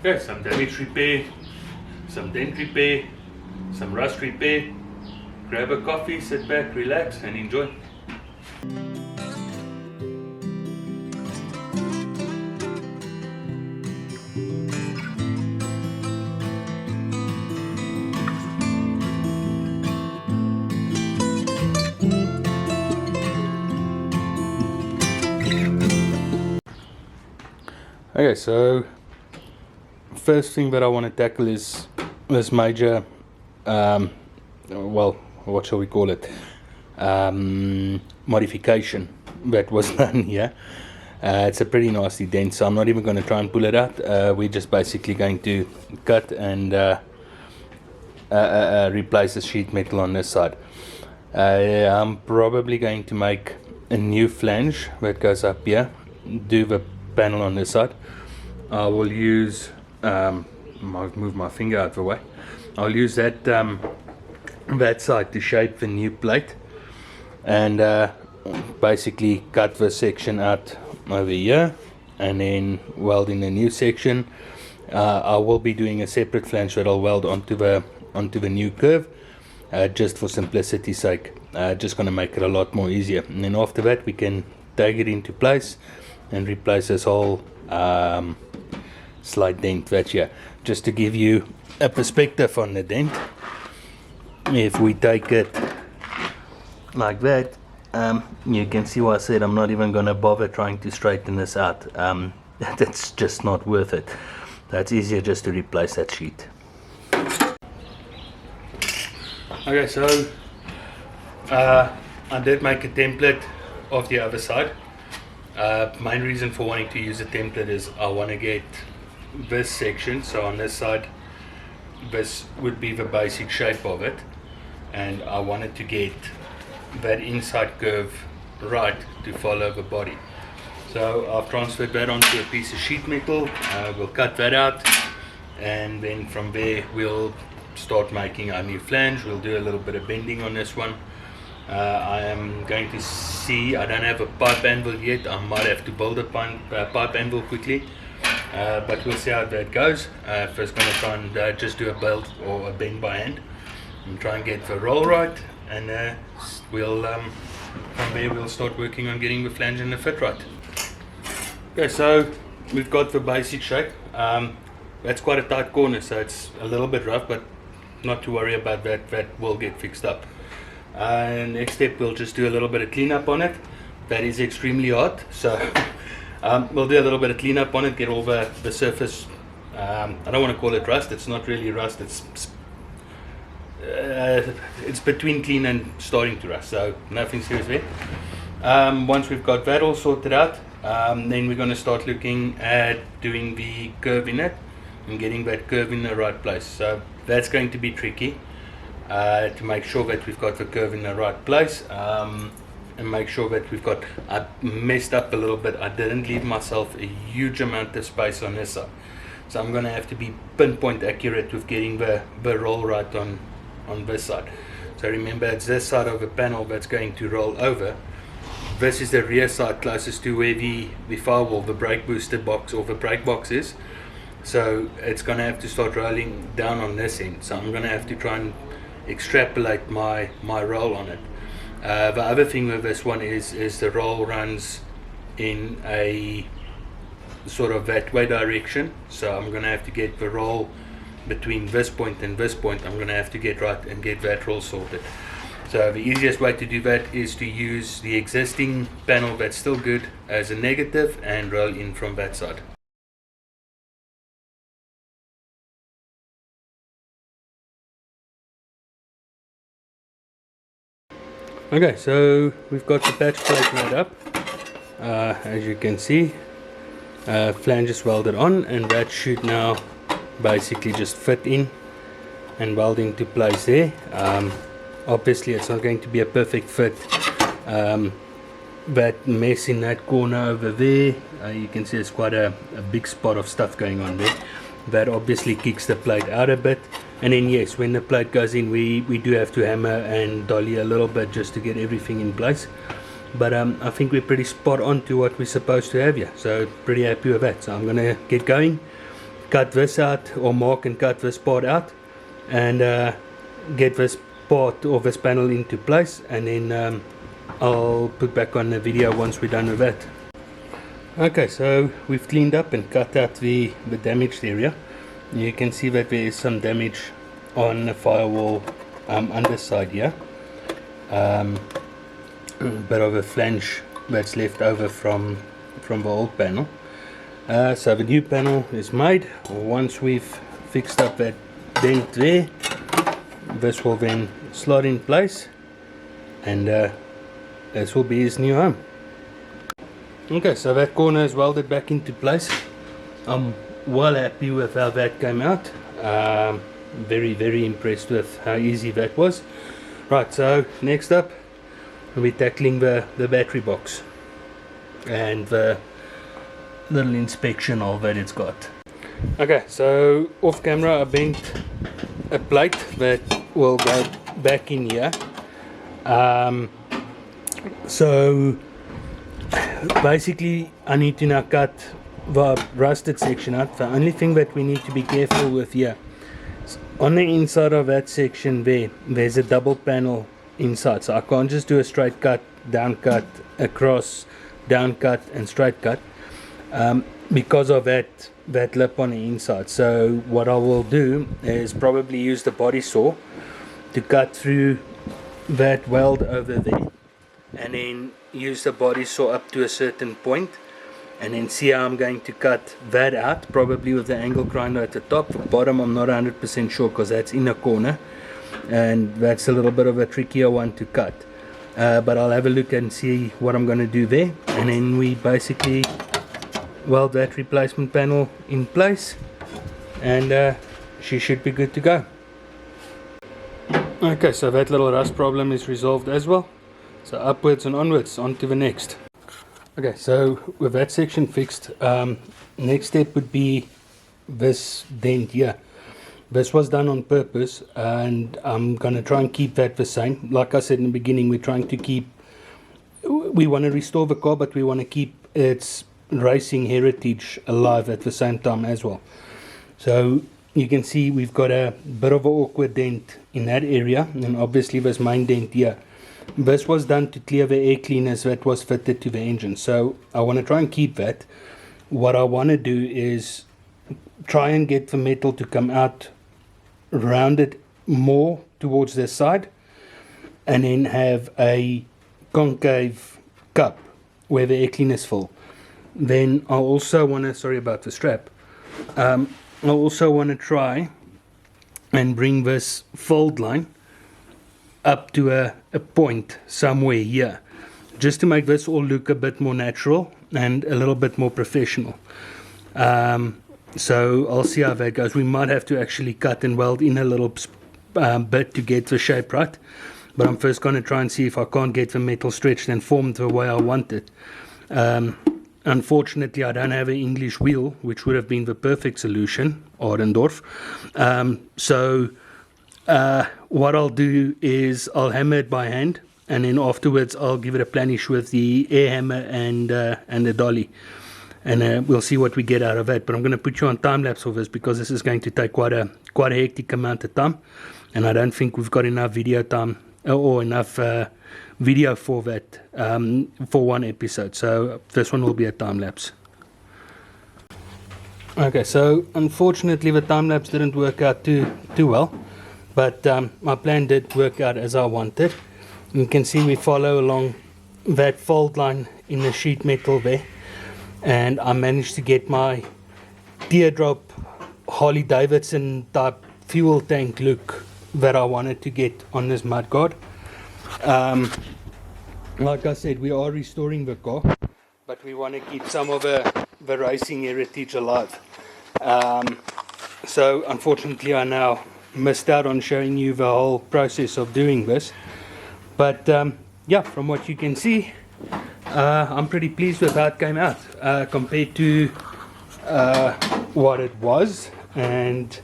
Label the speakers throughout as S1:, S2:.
S1: Yeah, some damage repair, some dent repair, some rust repair. Grab a coffee, sit back, relax and enjoy. Okay, so first thing that I want to tackle is this major, well, what shall we call it, modification that was done here. It's a pretty nasty dent, so I'm not even going to try and pull it out. We're just basically going to cut and replace the sheet metal on this side. I'm probably going to make a new flange that goes up here, do the panel on this side. I will use, I'll move my finger out of the way. I'll use that that side to shape the new plate and basically cut the section out over here and then weld in the new section. I will be doing a separate flange that I'll weld onto the new curve, just for simplicity's sake. Just going to make it a lot more easier, and then after that we can take it into place and replace this whole slight dent that's here. Just to give you a perspective on the dent, if we take it like that, you can see why I said I'm not even going to bother trying to straighten this out. That's just not worth it. That's easier just to replace that sheet. Okay, so I did make a template of the other side. Main reason for wanting to use a template is I want to get this section, so on this side this would be the basic shape of it, and I wanted to get that inside curve right to follow the body. So I've transferred that onto a piece of sheet metal. We'll cut that out, and then from there we'll start making our new flange. We'll do a little bit of bending on this one. I am going to see, I don't have a pipe anvil yet. I might have to build a pipe anvil quickly, but we'll see how that goes. First going to try and just do a build or a bend by hand and try and get the roll right, and we'll from there we'll start working on getting the flange and the fit right. Okay, so we've got the basic shape. That's quite a tight corner, so it's a little bit rough, but not to worry about that, that will get fixed up. Next step, we'll just do a little bit of cleanup on it. That is extremely hot, so we'll do a little bit of cleanup on it, get all the surface, I don't want to call it rust, it's not really rust, it's between clean and starting to rust, so nothing serious there. Once we've got that all sorted out, then we're going to start looking at doing the curve in it and getting that curve in the right place. So that's going to be tricky, to make sure that we've got the curve in the right place, and make sure that we've got, I messed up a little bit, I didn't leave myself a huge amount of space on this side, so I'm going to have to be pinpoint accurate with getting the roll right on this side. So remember, it's this side of the panel that's going to roll over. This is the rear side closest to where the firewall, the brake booster box or the brake box is. So it's going to have to start rolling down on this end. So I'm going to have to try and extrapolate my roll on it. The other thing with this one is the roll runs in a sort of that way direction. So I'm going to have to get the roll between this point and this point. I'm going to have to get right and get that roll sorted. So the easiest way to do that is to use the existing panel that's still good as a negative and roll in from that side. Okay, so we've got the patch plate made up. As you can see, flange is welded on, and that should now basically just fit in and weld into place there. Obviously it's not going to be a perfect fit. That mess in that corner over there, you can see it's quite a big spot of stuff going on there. That obviously kicks the plate out a bit, and then yes, when the plate goes in, we do have to hammer and dolly a little bit just to get everything in place. But I think we're pretty spot on to what we're supposed to have here, so pretty happy with that. So I'm gonna get going, cut this out, or mark and cut this part out, and get this part or this panel into place, and then I'll put back on the video once we're done with that. Okay, so we've cleaned up and cut out the damaged area. You can see that there is some damage on the firewall underside here. Bit of a flange that's left over from the old panel. So the new panel is made. Once we've fixed up that dent there, this will then slot in place, and this will be his new home. Okay, so that corner is welded back into place. I'm well happy with how that came out. Very impressed with how easy that was. Right, so next up we're tackling the battery box and the little inspection of that it's got. Okay, so off camera I bent a plate that will go back in here. So basically I need to now cut the rusted section out. The only thing that we need to be careful with here, on the inside of that section there's a double panel inside, so I can't just do a straight cut, down cut, across, down cut and straight cut, because of that lip on the inside. So what I will do is probably use the body saw to cut through that weld over there, and then use the body saw up to a certain point, and then see how I'm going to cut that out, probably with the angle grinder at the top. The bottom I'm not 100% sure, because that's in a corner and that's a little bit of a trickier one to cut, but I'll have a look and see what I'm going to do there, and then we basically weld that replacement panel in place, and she should be good to go. Okay, so that little rust problem is resolved as well, so upwards and onwards on to the next. Okay, so with that section fixed, next step would be this dent here. This was done on purpose, and I'm going to try and keep that the same. Like I said in the beginning, we want to restore the car, but we want to keep its racing heritage alive at the same time as well. So you can see we've got a bit of an awkward dent in that area, and obviously this main dent here. This was done to clear the air cleaners that was fitted to the engine, so I want to try and keep that. What I want to do is try and get the metal to come out rounded more towards the side, and then have a concave cup where the air cleaners fill. Then I also want to, sorry about the strap, I also want to try and bring this fold line up to a point somewhere here, just to make this all look a bit more natural and a little bit more professional. So I'll see how that goes. We might have to actually cut and weld in a little bit to get the shape right, but I'm first going to try and see if I can't get the metal stretched and formed the way I want it. Unfortunately, I don't have an English wheel, which would have been the perfect solution, Ardendorf. So what I'll do is I'll hammer it by hand, and then afterwards I'll give it a planish with the air hammer and the dolly, and we'll see what we get out of that. But I'm going to put you on time lapse of this, because this is going to take quite a hectic amount of time, and I don't think we've got enough video time or enough video for that for one episode. So this one will be a time lapse. Okay, so unfortunately the time lapse didn't work out too well, but my plan did work out as I wanted. You can see we follow along that fold line in the sheet metal there, and I managed to get my teardrop Harley Davidson type fuel tank look that I wanted to get on this mudguard. Like I said, we are restoring the car, but we want to keep some of the racing heritage alive. So unfortunately I now missed out on showing you the whole process of doing this, but yeah, from what you can see, I'm pretty pleased with how it came out compared to what it was and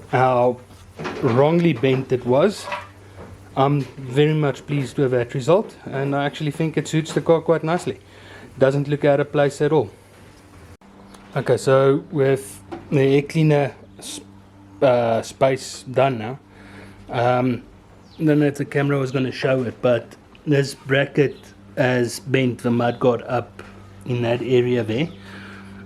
S1: how wrongly bent it was. I'm very much pleased with that result, and I actually think it suits the car quite nicely. Doesn't look out of place at all. Okay, so with air cleaner space done now. I don't know if the camera was going to show it, but this bracket has bent the mudguard up in that area there,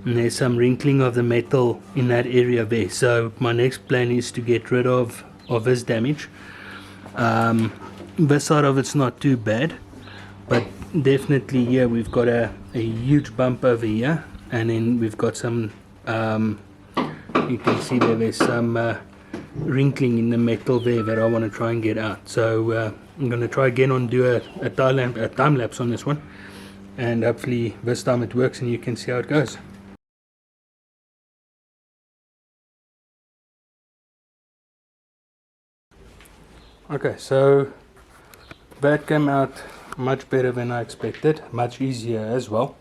S1: and there's some wrinkling of the metal in that area there. So my next plan is to get rid of this damage. This side of it's not too bad, but definitely here we've got a huge bump over here, and then we've got some you can see there's some wrinkling in the metal there that I want to try and get out. So I'm going to try again and do a time lapse on this one, and hopefully this time it works and you can see how it goes. Okay, so that came out much better than I expected, much easier as well.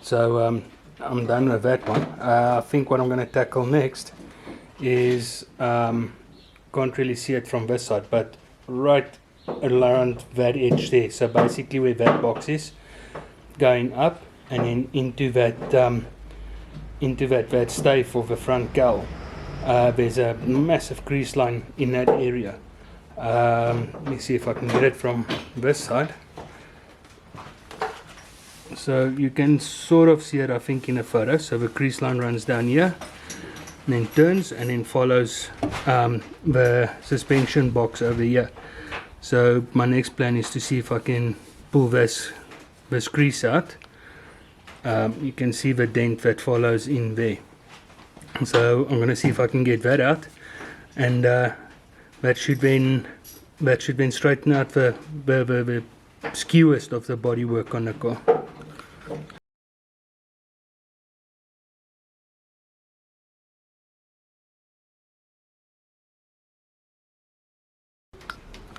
S1: So I'm done with that one. I think what I'm going to tackle next is, can't really see it from this side, but right around that edge there. So basically where that box is, going up and then into that stave for the front cowl. There's a massive crease line in that area. Let me see if I can get it from this side. So you can sort of see it, I think, in a photo. So the crease line runs down here, and then turns, and then follows the suspension box over here. So my next plan is to see if I can pull this crease out. You can see the dent that follows in there. So I'm going to see if I can get that out, and that should then straighten out the skewest of the bodywork on the car.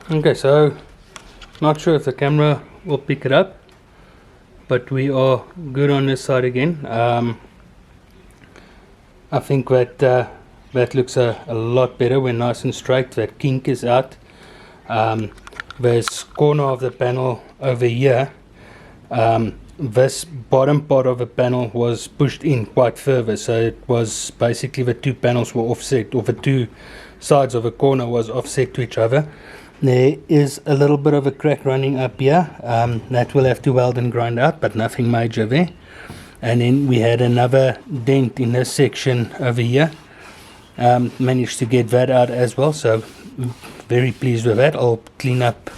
S1: Okay, so not sure if the camera will pick it up, but we are good on this side again. I think that that looks a lot better when nice and straight. That kink is out. This corner of the panel over here, this bottom part of the panel was pushed in quite further, so it was basically the two panels were offset, or the two sides of a corner was offset to each other. There is a little bit of a crack running up here, that we'll have to weld and grind out, but nothing major there. And then we had another dent in this section over here. Managed to get that out as well, so very pleased with that. I'll clean up,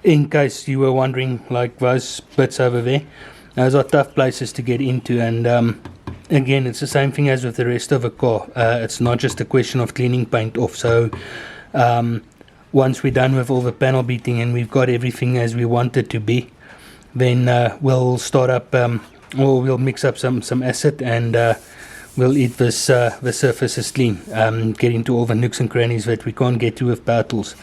S1: in case you were wondering, like those bits over there, those are tough places to get into, and again, it's the same thing as with the rest of the car. It's not just a question of cleaning paint off. So once we're done with all the panel beating and we've got everything as we want it to be, then we'll start up, or we'll mix up some acid, and we'll eat this the surfaces clean, get into all the nooks and crannies that we can't get to with power tools.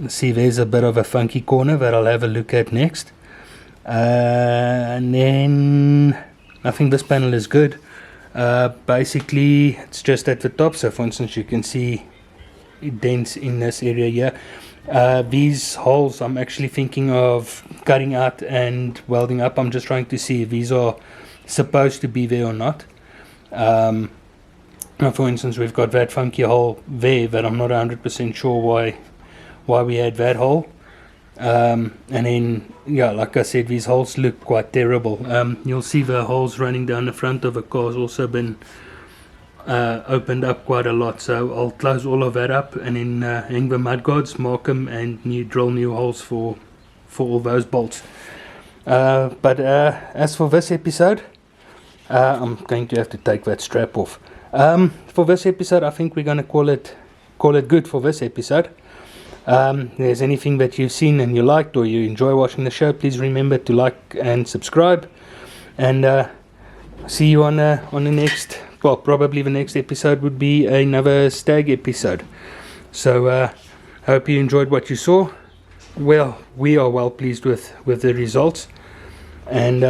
S1: See, there's a bit of a funky corner that I'll have a look at next, and then I think this panel is good. Basically it's just at the top, so for instance you can see dents in this area here. These holes I'm actually thinking of cutting out and welding up. I'm just trying to see if these are supposed to be there or not. For instance, we've got that funky hole there that I'm not 100% sure why we had that hole. And then, yeah, like I said, these holes look quite terrible. You'll see the holes running down the front of the car has also been opened up quite a lot, so I'll close all of that up and then hang the mudguards, mark them, and drill new holes for all those bolts. But as for this episode, I'm going to have to take that strap off. For this episode, I think we're going to call it good for this episode. If there's anything that you've seen and you liked, or you enjoy watching the show, please remember to like and subscribe, and see you on the next, well, probably the next episode would be another stag episode. So hope you enjoyed what you saw. Well, we are well pleased with the results, and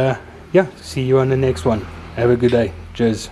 S1: yeah, see you on the next one. Have a good day. Cheers.